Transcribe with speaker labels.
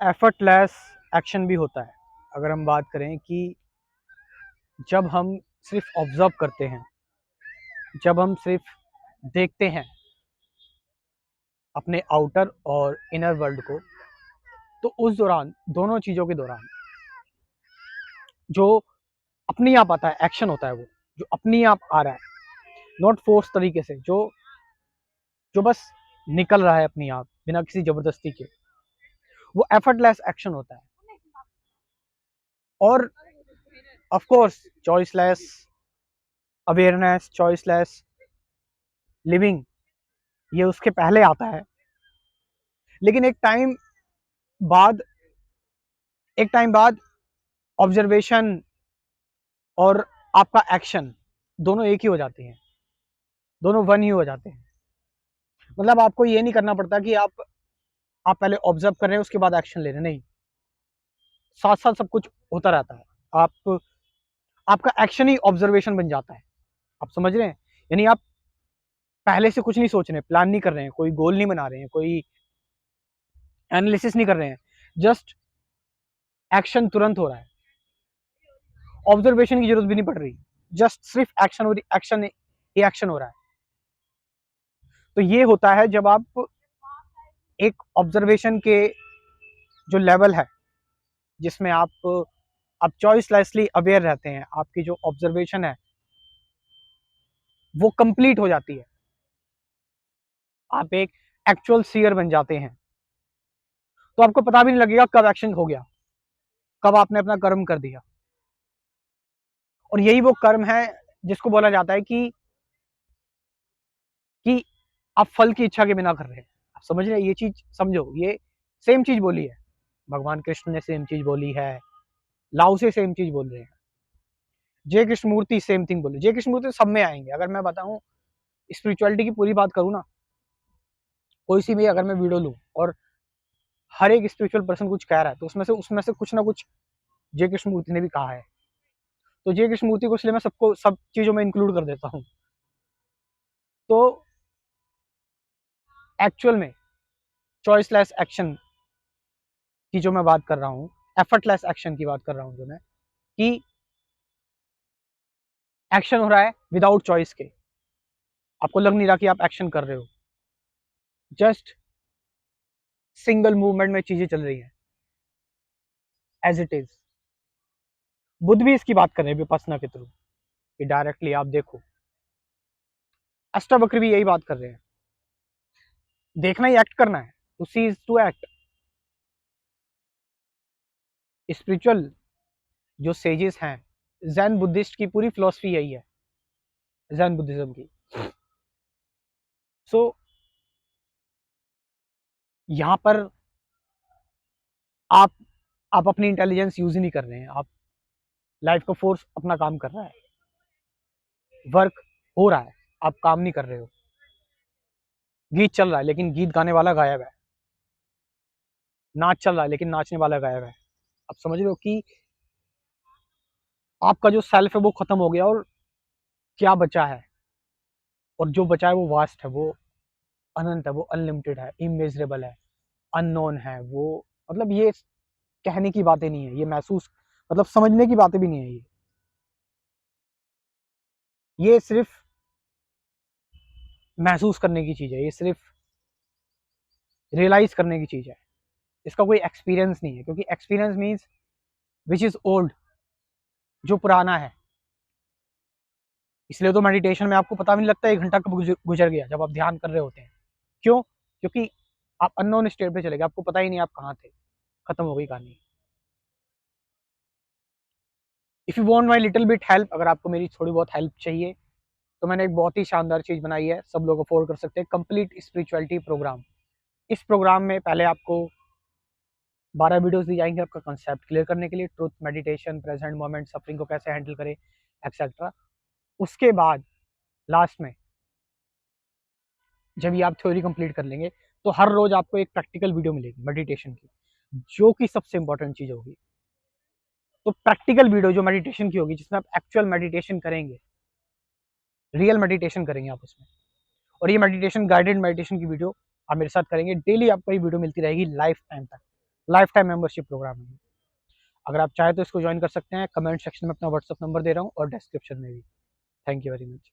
Speaker 1: Effortless action भी होता है। अगर हम बात करें कि जब हम सिर्फ ऑब्जर्व करते हैं, जब हम सिर्फ देखते हैं अपने आउटर और इनर वर्ल्ड को, तो उस दौरान, दोनों चीज़ों के दौरान जो अपनी आप आता है, एक्शन होता है, वो जो अपनी आप आ रहा है, नॉट फोर्स तरीके से, जो जो बस निकल रहा है अपनी आप बिना किसी जबरदस्ती के, वो एफर्टलेस एक्शन होता है। और of course choiceless awareness, choiceless living, ये उसके पहले आता है। लेकिन बाद एक टाइम बाद ऑब्जर्वेशन और आपका एक्शन दोनों एक ही हो जाते हैं, दोनों वन ही हो जाते हैं। मतलब आपको ये नहीं करना पड़ता कि आप पहले ऑब्जर्व कर रहे हैं उसके बाद एक्शन ले रहे हैं, नहीं, साथ साथ सब कुछ होता रहता है। आपका एक्शन ही ऑब्जर्वेशन बन जाता है। आप समझ रहे हैं? यानी आप पहले से कुछ नहीं सोच रहे हैं, प्लान नहीं कर रहे हैं, कोई गोल नहीं बना रहे हैं, कोई एनालिसिस नहीं कर रहे हैं, जस्ट एक्शन तुरंत हो रहा है, ऑब्जर्वेशन की जरूरत भी नहीं पड़ रही, जस्ट सिर्फ एक्शन और एक्शन ही एक्शन हो रहा है। तो ये होता है जब आप एक ऑब्जर्वेशन के जो लेवल है, जिसमें आप चॉइसलेसली अवेयर रहते हैं, आपकी जो ऑब्जर्वेशन है वो कंप्लीट हो जाती है, आप एक एक्चुअल सीयर बन जाते हैं, तो आपको पता भी नहीं लगेगा कब एक्शन हो गया, कब आपने अपना कर्म कर दिया। और यही वो कर्म है जिसको बोला जाता है कि आप फल की इच्छा के बिना कर रहे हैं। आप समझ रहे हैं? ये चीज समझो, ये सेम चीज बोली है भगवान कृष्ण ने, सेम चीज बोली है लाओ से, सेम चीज बोल रहे हैं जय कृष्ण मूर्ति, सेम थिंग बोले। जय कृष्ण मूर्ति सब में आएंगे। अगर मैं बताऊं, स्पिरिचुअलिटी की पूरी बात करूं ना, कोई सी भी अगर मैं वीडियो लूं और हर एक स्पिरिचुअल पर्सन कुछ कह रहा है, तो उसमें से कुछ ना कुछ जय कृष्ण मूर्ति ने भी कहा है। तो जय कृष्ण मूर्ति को इसलिए मैं सबको सब चीजों में इंक्लूड कर देता हूं। तो एक्चुअल में चॉइसलेस एक्शन की जो मैं बात कर रहा हूँ, एफर्टलेस एक्शन की बात कर रहा हूँ जो मैं, कि एक्शन हो रहा है विदाउट चॉइस के, आपको लग नहीं रहा कि आप एक्शन कर रहे हो, जस्ट सिंगल मूवमेंट में चीजें चल रही हैं एज इट इज। बुद्ध भी इसकी बात कर रहे हैं विपස්සना के थ्रू, कि डायरेक्टली आप देखो। अष्टावक्र भी यही बात कर रहे हैं, देखना ही एक्ट करना है, to see is to act. Spiritual जो सेजेस हैं, जैन बुद्धिस्ट की पूरी फिलॉसफी यही है, जैन बुद्धिज्म की। सो यहाँ पर आप आप अपनी इंटेलिजेंस यूज ही नहीं कर रहे हैं, आप लाइफ का फोर्स अपना काम कर रहा है, वर्क हो रहा है, आप काम नहीं कर रहे हो। गीत चल रहा है लेकिन गीत गाने वाला गायब है, नाच चल रहा है लेकिन नाचने वाला गायब है। आप समझ रहे हो कि आपका जो सेल्फ है वो खत्म हो गया, और क्या बचा है, और जो बचा है वो वास्ट है, वो अनंत है, वो अनलिमिटेड है, इमेजरेबल है, अननोन है वो। मतलब ये कहने की बातें नहीं है, ये महसूस, मतलब समझने की बातें भी नहीं है, ये सिर्फ महसूस करने की चीज है, ये सिर्फ रियलाइज करने की चीज है। इसका कोई एक्सपीरियंस नहीं है, क्योंकि experience means which is old, जो पुराना है। इसलिए तो मेडिटेशन में आपको पता भी नहीं लगता 1 घंटा कब गुजर गया, जब आप ध्यान कर रहे होते हैं। क्यों? क्योंकि आप अननोन स्टेट पे चले गए, आपको पता ही नहीं आप कहाँ थे, खत्म हो गई कहानी। If you want my little bit help, अगर आपको मेरी थोड़ी बहुत हेल्प चाहिए, तो मैंने एक बहुत ही शानदार चीज बनाई है, सब लोग अफोर्ड कर सकते हैं, कंप्लीट स्पिरिचुअलिटी प्रोग्राम। इस प्रोग्राम में पहले आपको 12 वीडियोस दी जाएंगे आपका कंसेप्ट क्लियर करने के लिए, truth, meditation, present moment, suffering को कैसे हैंडल करें, एक्सेट्रा। उसके बाद लास्ट में जब ये आप थ्योरी कंप्लीट कर लेंगे, तो हर रोज आपको एक प्रैक्टिकल वीडियो मिलेगी मेडिटेशन की, जो कि सबसे इंपॉर्टेंट चीज होगी। तो प्रैक्टिकल वीडियो जो मेडिटेशन की होगी, जिसमें आप एक्चुअल मेडिटेशन करेंगे, रियल मेडिटेशन करेंगे आप उसमें। और ये मेडिटेशन, गाइडेड मेडिटेशन की वीडियो आप मेरे साथ करेंगे, डेली आपको ये वीडियो मिलती रहेगी लाइफ टाइम तक। लाइफ टाइम मेंबरशिप प्रोग्राम है। अगर आप चाहें तो इसको ज्वाइन कर सकते हैं। कमेंट सेक्शन में अपना व्हाट्सअप नंबर दे रहा हूँ और डिस्क्रिप्शन में भी। Thank you very much.